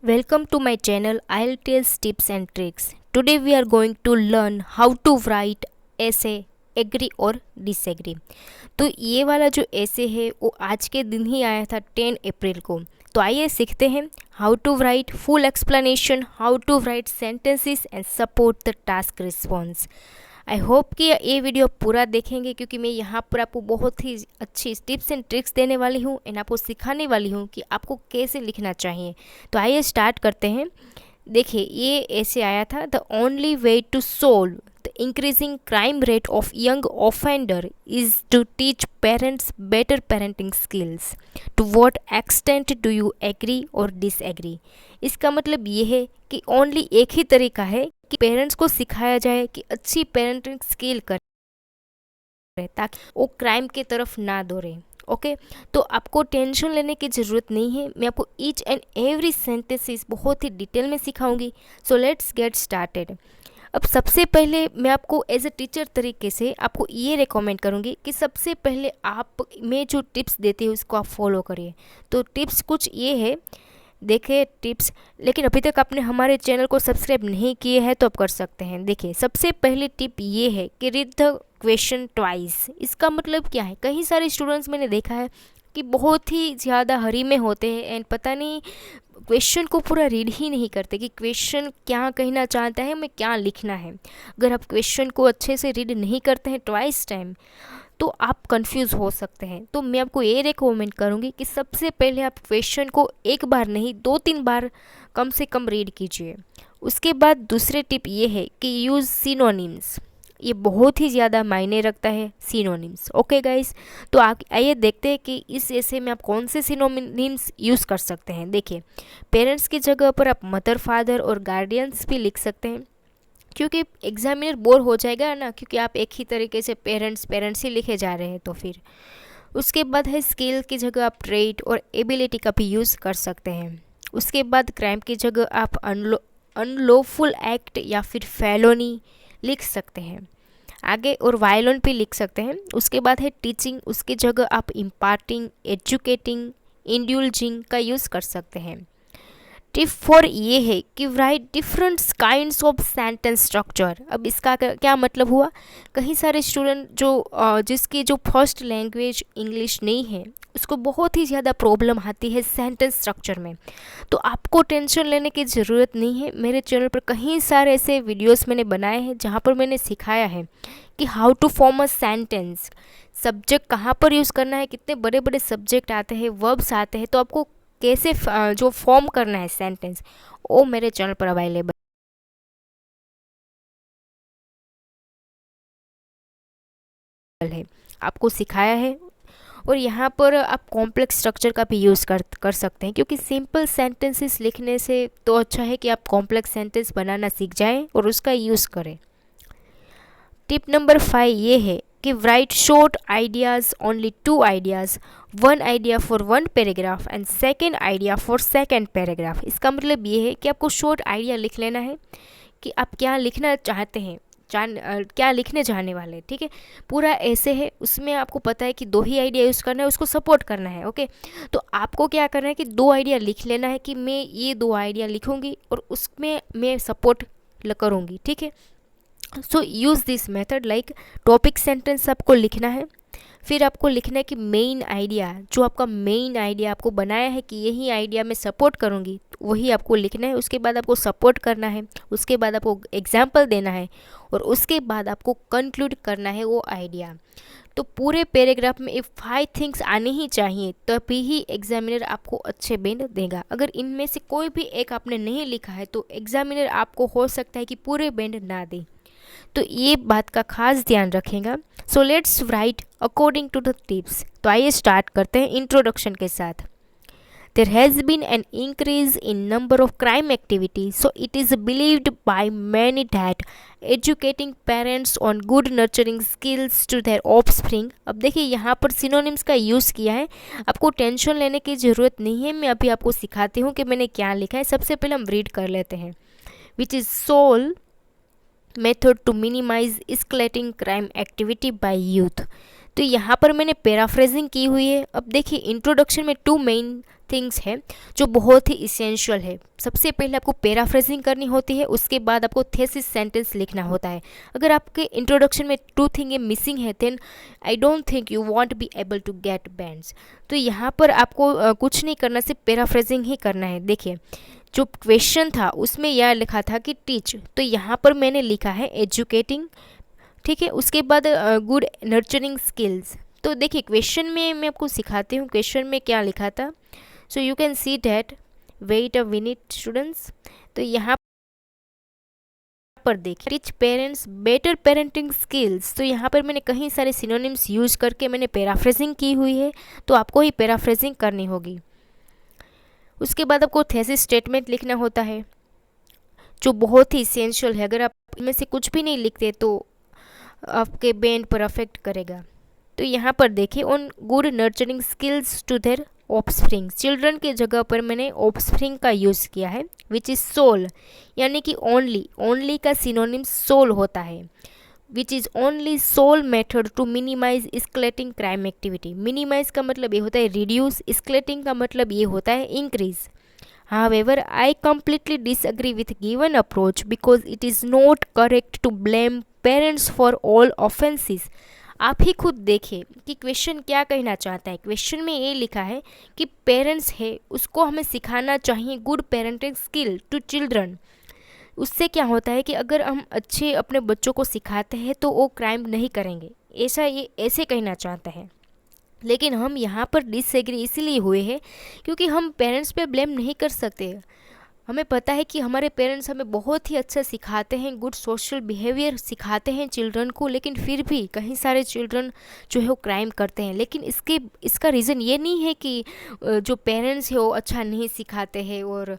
Welcome to my channel IELTS Tips and Tricks. Today we are going to learn how to write essay agree और disagree. तो ये वाला जो ऐसे है वो आज के दिन ही आया था 10 अप्रैल को। तो आइए सीखते हैं how to write full explanation, how to write sentences and support the task response. I hope कि ये वीडियो पूरा देखेंगे क्योंकि मैं यहाँ पर आपको बहुत ही अच्छी टिप्स एंड ट्रिक्स देने वाली हूँ एंड आपको सिखाने वाली हूँ कि आपको कैसे लिखना चाहिए। तो आइए स्टार्ट करते हैं। देखिए ये ऐसे आया था, the only way to solve the increasing crime rate of young offender is to teach parents better parenting skills. To what extent do you agree और डिसएग्री। इसका मतलब ये है कि ओनली एक ही तरीका है कि पेरेंट्स को सिखाया जाए कि अच्छी पेरेंटिंग स्किल करें ताकि वो क्राइम की तरफ ना दौड़े। ओके, तो आपको टेंशन लेने की ज़रूरत नहीं है। मैं आपको ईच एंड एवरी सेंटेंसेस बहुत ही डिटेल में सिखाऊंगी। So let's get started. अब सबसे पहले मैं आपको एज अ टीचर तरीके से आपको ये रिकमेंड करूँगी कि सबसे पहले आप मैं जो टिप्स देती हूँ उसको आप फॉलो करिए। तो टिप्स कुछ ये है, देखिए टिप्स, लेकिन अभी तक आपने हमारे चैनल को सब्सक्राइब नहीं किए हैं तो आप कर सकते हैं। देखिए सबसे पहली टिप ये है कि रीड द क्वेश्चन ट्वाइस। इसका मतलब क्या है, कई सारे स्टूडेंट्स मैंने देखा है कि बहुत ही ज़्यादा हरी में होते हैं एंड पता नहीं क्वेश्चन को पूरा रीड ही नहीं करते कि क्वेश्चन क्या कहना चाहता है, हमें क्या लिखना है। अगर आप क्वेश्चन को अच्छे से रीड नहीं करते हैं ट्वाइस टाइम तो आप कंफ्यूज हो सकते हैं। तो मैं आपको ये रिकमेंड करूँगी कि सबसे पहले आप क्वेश्चन को एक बार नहीं 2-3 बार कम से कम रीड कीजिए। उसके बाद दूसरे टिप ये है कि यूज़ सिनोनिम्स। ये बहुत ही ज़्यादा मायने रखता है सिनोनिम्स। ओके गाइस, तो आइए देखते हैं कि इस ऐसे में आप कौन से सिनोनिम्स यूज़ कर सकते हैं। देखिए पेरेंट्स की जगह पर आप मदर, फादर और गार्डियंस भी लिख सकते हैं क्योंकि एग्जामिनर बोर हो जाएगा ना, क्योंकि आप एक ही तरीके से पेरेंट्स ही लिखे जा रहे हैं। तो फिर उसके बाद है स्किल की जगह आप ट्रेट और एबिलिटी का भी यूज़ कर सकते हैं। उसके बाद क्राइम की जगह आप अनलॉफुल एक्ट या फिर फेलोनी लिख सकते हैं। आगे और वायलेंट भी लिख सकते हैं। उसके बाद है टीचिंग, उसकी जगह आप इम्पार्टिंग, एजुकेटिंग, इंड्यूल्जिंग का यूज़ कर सकते हैं। टिप 4 ये है कि right different kinds of sentence structure. अब इसका क्या मतलब हुआ, कई सारे स्टूडेंट जिसकी जो फर्स्ट लैंग्वेज इंग्लिश नहीं है उसको बहुत ही ज़्यादा प्रॉब्लम आती है सेंटेंस स्ट्रक्चर में। तो आपको टेंशन लेने की ज़रूरत नहीं है। मेरे चैनल पर कई सारे ऐसे वीडियोस मैंने बनाए हैं जहाँ पर मैंने सिखाया है कि how to form a sentence, subject कहाँ पर यूज़ करना है, कितने बड़े बड़े सब्जेक्ट आते हैं, वर्ब्स आते हैं, तो आपको कैसे जो फॉर्म करना है सेंटेंस वो मेरे चैनल पर अवेलेबल है, आपको सिखाया है। और यहाँ पर आप कॉम्प्लेक्स स्ट्रक्चर का भी यूज़ कर सकते हैं क्योंकि सिंपल सेंटेंसेस लिखने से तो अच्छा है कि आप कॉम्प्लेक्स सेंटेंस बनाना सीख जाएं और उसका यूज़ करें। टिप नंबर 5 ये है कि right short ideas, only 2 ideas, 1 idea for 1 paragraph and second idea for second paragraph. इसका मतलब ये है कि आपको शॉर्ट आइडिया लिख लेना है कि आप क्या लिखना चाहते हैं, क्या लिखने जाने वाले हैं। ठीक है, पूरा ऐसे है, उसमें आपको पता है कि 2 ही आइडिया यूज़ करना है, उसको सपोर्ट करना है। ओके, तो आपको क्या करना है कि 2 आइडिया लिख लेना है कि मैं ये 2 आइडिया लिखूँगी और उसमें मैं सपोर्ट करूँगी। ठीक है, so use this method. Like topic sentence आपको लिखना है, फिर आपको लिखना है कि मेन आइडिया, जो आपका मेन आइडिया आपको बनाया है कि यही आइडिया मैं सपोर्ट करूँगी, तो वही आपको लिखना है। उसके बाद आपको सपोर्ट करना है, उसके बाद आपको एग्जाम्पल देना है और उसके बाद आपको कंक्लूड करना है वो आइडिया। तो पूरे पैराग्राफ में 5 थिंग्स आनी ही चाहिए, तभी ही एग्जामिनर आपको अच्छे बैंड देगा। अगर इनमें से कोई भी एक आपने नहीं लिखा है तो एग्जामिनर आपको हो सकता है कि पूरे बैंड ना दे। तो ये बात का खास ध्यान रखेगा। So let's write according to the tips. तो आइए स्टार्ट करते हैं इंट्रोडक्शन के साथ। There has been an increase in number of crime activity, so it is believed by many that educating parents on good nurturing skills to their offspring. अब देखिए यहाँ पर सिनोनिम्स का यूज़ किया है, आपको टेंशन लेने की ज़रूरत नहीं है। मैं अभी आपको सिखाती हूँ कि मैंने क्या लिखा है। सबसे पहले हम रीड कर लेते हैं। Which is sole method to minimise escalating crime activity by youth. तो यहाँ पर मैंने पैराफ्रेजिंग की हुई है। अब देखिए इंट्रोडक्शन में 2 मेन थिंग्स है जो बहुत ही इसेंशियल है। सबसे पहले आपको पैराफ्रेजिंग करनी होती है, उसके बाद आपको थेसिस सेंटेंस लिखना होता है। अगर आपके इंट्रोडक्शन में 2 थिंग मिसिंग है then I don't think you won't be able to get bands. तो यहाँ पर आपको कुछ नहीं करना, सिर्फ पैराफ्रेजिंग ही करना है। देखिए जो क्वेश्चन था उसमें यह लिखा था कि टीच, तो यहाँ पर मैंने लिखा है एजुकेटिंग, ठीक है। उसके बाद गुड नर्चरिंग स्किल्स। तो देखिए क्वेश्चन में मैं आपको सिखाती हूँ क्वेश्चन में क्या लिखा था। So you can see that, wait a minute students. तो यहाँ पर देखिए teach parents better parenting skills. तो यहाँ पर मैंने कई सारे सिनोनिम्स यूज करके मैंने पैराफ्रेजिंग की हुई है, तो आपको ही पैराफ्रेजिंग करनी होगी। उसके बाद आपको थेसिस स्टेटमेंट लिखना होता है जो बहुत ही इसेंशियल है। अगर आप इनमें से कुछ भी नहीं लिखते तो आपके बैंड पर अफेक्ट करेगा। तो यहाँ पर देखिए on good nurturing skills to their offspring, children के जगह पर मैंने ऑफस्प्रिंग का यूज़ किया है विच इज़ सोल, यानी कि ओनली, ओनली का सिनोनिम सोल होता है। Which is only sole method to minimise escalating crime activity. Minimise का मतलब ये होता है रिड्यूस, एस्केलेटिंग का मतलब ये होता है increase. However, I completely disagree with given approach because it is not correct to blame parents for all offenses. आप ही खुद देखिए कि क्वेश्चन क्या कहना चाहता है। क्वेश्चन में ये लिखा है कि पेरेंट्स है उसको हमें सिखाना चाहिए good parenting skill to children. उससे क्या होता है कि अगर हम अच्छे अपने बच्चों को सिखाते हैं तो वो क्राइम नहीं करेंगे, ऐसा ये ऐसे कहना चाहता है। लेकिन हम यहाँ पर डिसएग्री इसीलिए हुए हैं क्योंकि हम पेरेंट्स पे ब्लेम नहीं कर सकते। हमें पता है कि हमारे पेरेंट्स हमें बहुत ही अच्छा सिखाते हैं, गुड सोशल बिहेवियर सिखाते हैं चिल्ड्रन को, लेकिन फिर भी कई सारे चिल्ड्रन जो है वो क्राइम करते हैं। लेकिन इसका रीज़न ये नहीं है कि जो पेरेंट्स है वो अच्छा नहीं सिखाते हैं और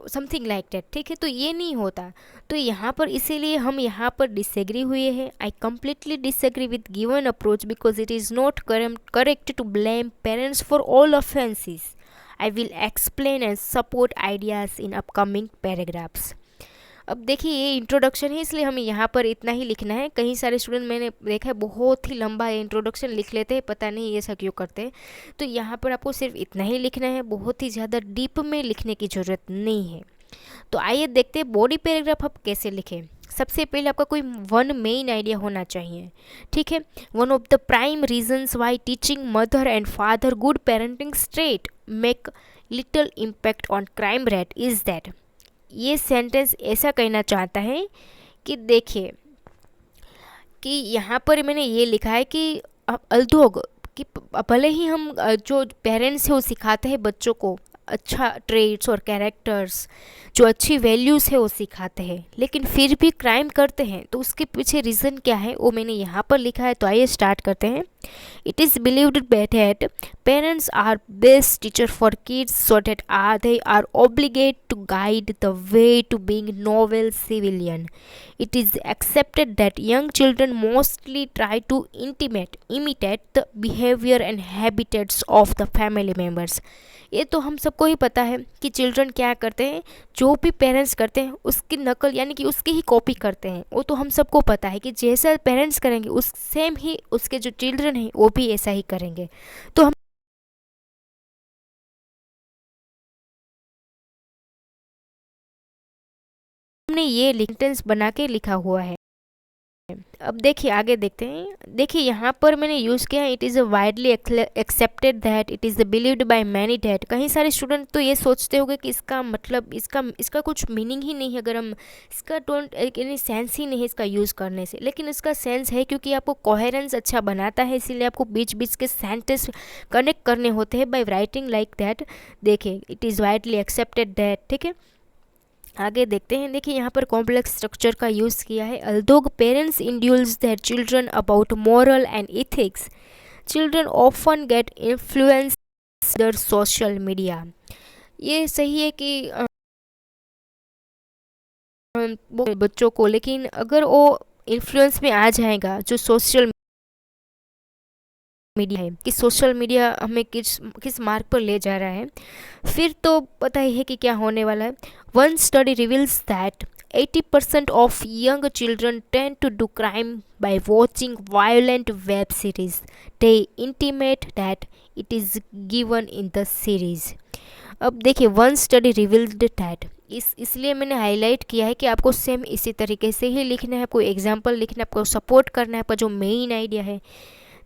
समथिंग लाइक दैट, ठीक है। तो ये नहीं होता। तो यहाँ पर इसीलिए हम यहाँ पर डिसएग्री हुए हैं। I completely disagree with given approach because it is not correct to blame parents for all offences. I will explain and support ideas in upcoming paragraphs. अब देखिए ये इंट्रोडक्शन है इसलिए हमें यहाँ पर इतना ही लिखना है। कई सारे स्टूडेंट मैंने देखा है बहुत ही लंबा इंट्रोडक्शन लिख लेते हैं, पता नहीं ये ऐसा क्यों करते हैं। तो यहाँ पर आपको सिर्फ इतना ही लिखना है, बहुत ही ज़्यादा डीप में लिखने की ज़रूरत नहीं है। तो आइए देखते हैं बॉडी पैराग्राफ आप कैसे लिखें। सबसे पहले आपका कोई वन मेन आइडिया होना चाहिए, ठीक है। One of the prime reasons why teaching mother and father good parenting straight make little impact on crime rate is that. ये सेंटेंस ऐसा कहना चाहता है कि देखिए कि यहाँ पर मैंने ये लिखा है कि अल्दोग कि भले ही हम जो पेरेंट्स हैं वो सिखाते हैं बच्चों को अच्छा ट्रेट्स और कैरेक्टर्स, जो अच्छी वैल्यूज़ है वो सिखाते हैं, लेकिन फिर भी क्राइम करते हैं। तो उसके पीछे रीज़न क्या है वो मैंने यहाँ पर लिखा है। तो आइए स्टार्ट करते हैं। It is believed that parents are best teacher for kids so that they are obligated to guide the way to being noble civilian. It is accepted that young children mostly try to imitate the behavior and habitats of the family members. ये तो हम सबको ही पता है कि children क्या करते हैं, जो भी पेरेंट्स करते हैं उसकी नकल यानी कि उसकी ही कॉपी करते हैं। वो तो हम सबको पता है कि जैसा पेरेंट्स करेंगे उस सेम ही उसके जो चिल्ड्रन हैं वो भी ऐसा ही करेंगे। तो हमने ये सेंटेंस बना के लिखा हुआ है। अब देखिए आगे देखते हैं। देखिए यहाँ पर मैंने यूज़ किया है it is widely accepted that, it is believed by many that. कई सारे स्टूडेंट तो ये सोचते होंगे कि इसका मतलब इसका कुछ मीनिंग ही नहीं है, अगर हम इसका डोंट यानी सेंस ही नहीं है इसका यूज़ करने से। लेकिन इसका सेंस है क्योंकि आपको कोहेरेंस अच्छा बनाता है, इसीलिए आपको बीच बीच के सेंटेंस कनेक्ट करने होते हैं बाय राइटिंग लाइक दैट। देखिए it is widely accepted that, ठीक है। आगे देखते हैं। देखिए यहाँ पर कॉम्प्लेक्स स्ट्रक्चर का यूज़ किया है। Although parents induce their children about moral and ethics, children often get influence their social media. ये सही है कि बच्चों को, लेकिन अगर वो इन्फ्लुएंस में आ जाएगा जो सोशल मीडिया है कि सोशल मीडिया हमें किस मार्ग पर ले जा रहा है, फिर तो पता ही है कि क्या होने वाला है। One study reveals that 80% of young children tend to do crime by watching violent web series. They intimate that it is given in the series. अब देखिए, वन स्टडी रिवील्ड दैट, इसलिए मैंने हाईलाइट किया है कि आपको सेम इसी तरीके से ही लिखना है, आपको एग्जाम्पल लिखना है, आपको सपोर्ट करना है आपका जो मेन आइडिया है,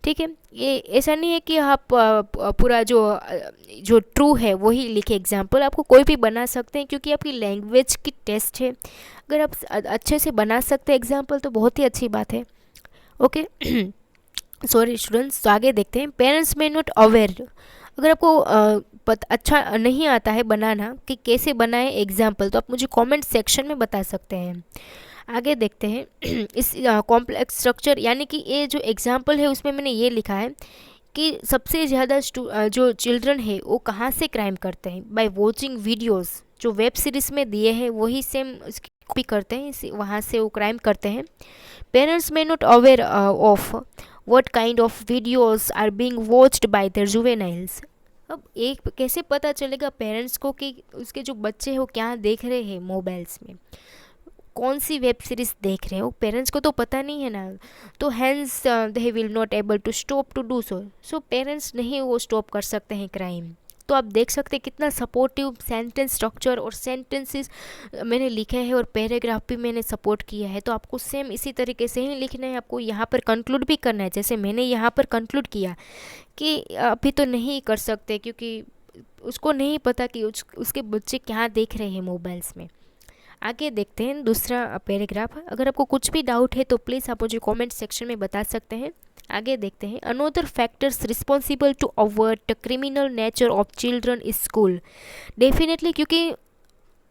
ठीक है। ये ऐसा नहीं है कि आप पूरा जो ट्रू है वही लिखे एग्जाम्पल, आपको कोई भी बना सकते हैं क्योंकि आपकी लैंग्वेज की टेस्ट है। अगर आप अच्छे से बना सकते हैं एग्जाम्पल तो बहुत ही अच्छी बात है, ओके। सॉरी स्टूडेंट्स, तो आगे देखते हैं। पेरेंट्स में नॉट अवेयर, अगर आपको अच्छा नहीं आता है बनाना कि कैसे बनाए एग्जाम्पल, तो आप मुझे कमेंट सेक्शन में बता सकते हैं। आगे देखते हैं इस कॉम्प्लेक्स स्ट्रक्चर, यानी कि ये जो एग्जाम्पल है उसमें मैंने ये लिखा है कि सबसे ज़्यादा जो चिल्ड्रन है वो कहाँ से क्राइम करते हैं, बाय वॉचिंग वीडियोज़, जो वेब सीरीज़ में दिए हैं वही सेम उसकी कॉपी करते हैं, वहाँ से वो क्राइम करते हैं। पेरेंट्स में not aware of what kind of videos are being watched by their juveniles. अब एक कैसे पता चलेगा पेरेंट्स को कि उसके जो बच्चे हैं वो क्या देख रहे हैं मोबाइल्स में, कौन सी वेब सीरीज़ देख रहे हैं, वो पेरेंट्स को तो पता नहीं है ना। तो hence they will not able to stop to do so parents नहीं वो स्टॉप कर सकते हैं क्राइम। तो आप देख सकते हैं कितना सपोर्टिव सेंटेंस स्ट्रक्चर और सेंटेंसेस मैंने लिखे हैं और पैराग्राफ भी मैंने सपोर्ट किया है। तो आपको सेम इसी तरीके से ही लिखना है, आपको यहाँ पर कंक्लूड भी करना है, जैसे मैंने यहाँ पर कंक्लूड किया कि अभी तो नहीं कर सकते क्योंकि उसको नहीं पता कि उसके बच्चे क्या देख रहे हैं मोबाइल्स में। आगे देखते हैं दूसरा पैराग्राफ। अगर आपको कुछ भी डाउट है तो प्लीज़ आप मुझे कमेंट सेक्शन में बता सकते हैं। आगे देखते हैं। Another factors responsible to avoid the criminal nature of children is school. Definitely, क्योंकि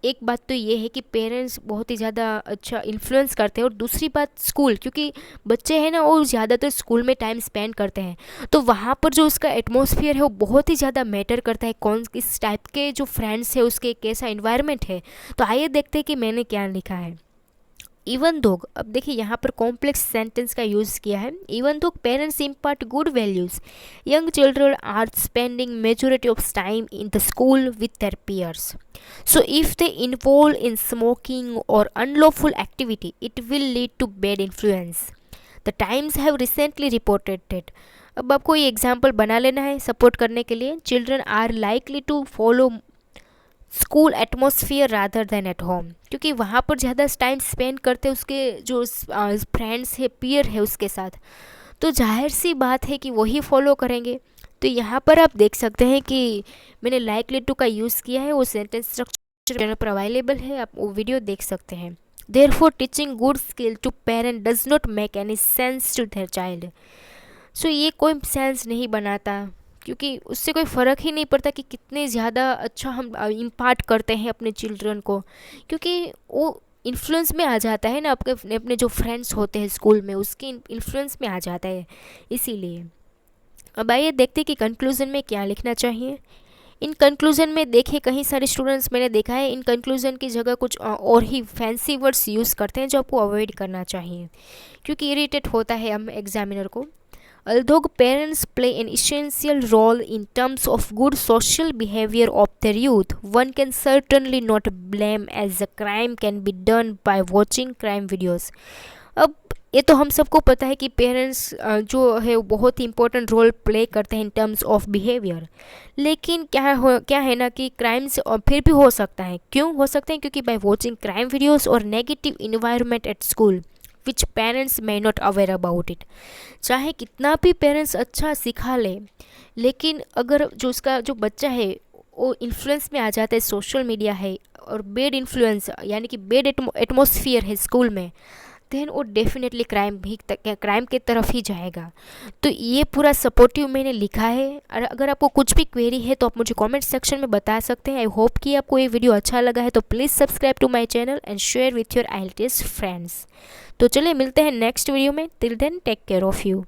एक बात तो ये है कि पेरेंट्स बहुत ही ज़्यादा अच्छा इन्फ्लुएंस करते हैं, और दूसरी बात स्कूल, क्योंकि बच्चे हैं ना वो ज़्यादातर स्कूल में टाइम स्पेंड करते हैं, तो वहाँ पर जो उसका एटमॉस्फेयर है वो बहुत ही ज़्यादा मैटर करता है, कौन किस टाइप के जो फ्रेंड्स है उसके कैसा इन्वायरमेंट है। तो आइए देखते हैं कि मैंने क्या लिखा है। इवन दो, अब देखिए यहाँ पर कॉम्प्लेक्स सेंटेंस का यूज़ किया है। Even though parents impart good values, young children are spending majority of time in the school with their peers. So if they involve in smoking or unlawful activity, it will lead to bad influence. The Times have recently reported that. अब आपको ये example बना लेना है support करने के लिए। Children are likely to follow school atmosphere rather than at home, क्योंकि वहाँ पर ज़्यादा टाइम स्पेंड करते उसके जो फ्रेंड्स है, पीयर है उसके साथ, तो जाहिर सी बात है कि वही फॉलो करेंगे। तो यहाँ पर आप देख सकते हैं कि मैंने लाइकली टू का यूज़ किया है, वो सेंटेंस स्ट्रक्चर चैनल पर अवेलेबल है, आप वो वीडियो देख सकते हैं। Therefore teaching good skill to parent does not make any sense to their child. So ये कोई सेंस नहीं बनाता, क्योंकि उससे कोई फ़र्क ही नहीं पड़ता कि कितने ज़्यादा अच्छा हम इम्पार्ट करते हैं अपने चिल्ड्रन को, क्योंकि वो इन्फ्लुएंस में आ जाता है ना, अपने जो फ्रेंड्स होते हैं स्कूल में उसके इन्फ्लुएंस में आ जाता है, इसीलिए। अब आइए देखते हैं कि कंक्लूज़न में क्या लिखना चाहिए। इन कंक्लूज़न में देखिए कई सारे स्टूडेंट्स मैंने देखा है इन कंक्लूज़न की जगह कुछ और ही फैंसी वर्ड्स यूज़ करते हैं, जो आपको अवॉइड करना चाहिए क्योंकि इरिटेट होता है हम एग्जामिनर को। Although parents play an essential role in terms of good social behavior of their youth, one can certainly not blame as the crime can be done by watching crime videos. अब ये तो हम सबको पता है कि parents जो है वो बहुत ही इंपॉर्टेंट रोल प्ले करते हैं इन टर्म्स ऑफ बिहेवियर, लेकिन क्या है ना कि क्राइम्स फिर भी हो सकता है। क्यों हो सकते हैं? क्योंकि बाय वॉचिंग क्राइम वीडियोस और negative environment at school which parents may not aware about it. चाहे कितना भी पेरेंट्स अच्छा सिखा ले, लेकिन अगर जो उसका जो बच्चा है वो इन्फ्लुएंस में आ जाता है, सोशल मीडिया है और बेड इन्फ्लुएंस यानी कि बेड एटमॉस्फियर है स्कूल में, देन वो डेफिनेटली क्राइम के तरफ ही जाएगा। तो ये पूरा सपोर्टिव मैंने लिखा है, और अगर आपको कुछ भी क्वेरी है तो आप मुझे कमेंट सेक्शन में बता सकते हैं। आई होप कि आपको ये वीडियो अच्छा लगा है, तो please subscribe to my channel and share with your IELTS friends. तो चलिए मिलते हैं नेक्स्ट वीडियो में। Till then take care of you.